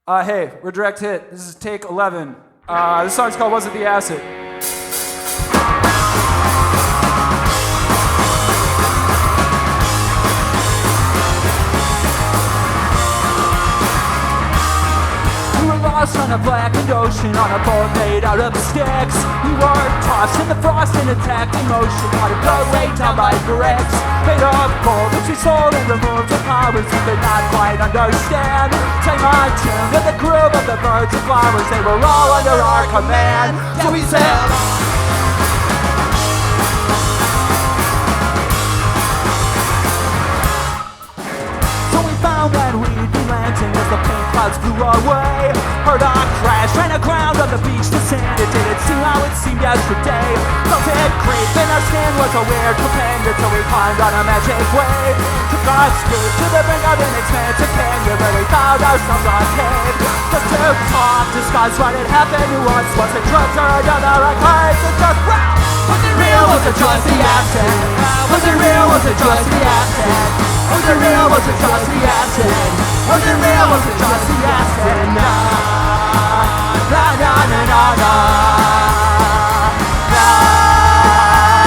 Hey, we're Direct Hit. This is take 11. This song's called Was It the Acid? Lost on a blackened ocean, on a boat made out of sticks. We were tossed in the frost and attacked emotion. Water flowed way down by bricks. Made of gold, which we sold and removed the powers we could not quite understand. Sang my tune to the groove of the birds and flowers. They were all under our command. So we sailed. When we'd be landing as the pink clouds flew away, heard a crash, ran aground on the beach to sand. It didn't seem how it seemed yesterday. Felt it creep in our skin, was a weird companion till we climbed on a magic wave. Took us straight to the brink of an expansive canyon where we found ourselves on cave. Just to talk, discuss what had happened to us. Was it drugs or another occurrence? It just wow! Was it real? Was it just the acid? Was it real? Was it just the acid? Was it real? Was it just the acid? Was it real? Was it just the acid? Na na na na na na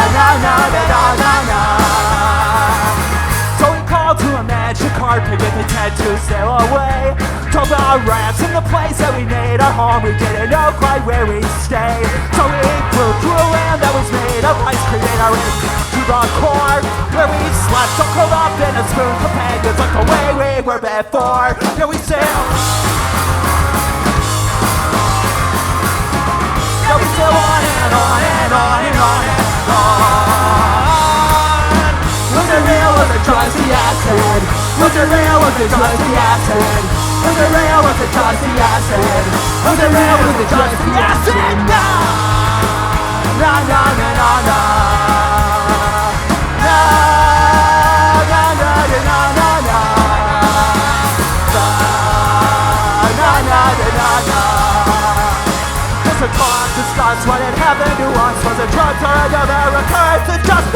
na na na na na na. So we called to a magic carpet with intent to sail away. Told the rats in the place that we made our home. We didn't know quite where we'd stay. So we flew through a land that was made of ice, create our way to the core where we slept, so curled up in a spoon, companions like the way we were before. Now we sail. Now we sail on and on and on and on and on. Was it real? Was it just the acid? Was it real? Was it just the acid? Was it real? Was it just the acid? Was it real? Was it just the acid? Na na na na na na. Na na na na na na na. Na na na na na. Just a talk, discuss what had happened to us. Was it drugs or another occurrence? It just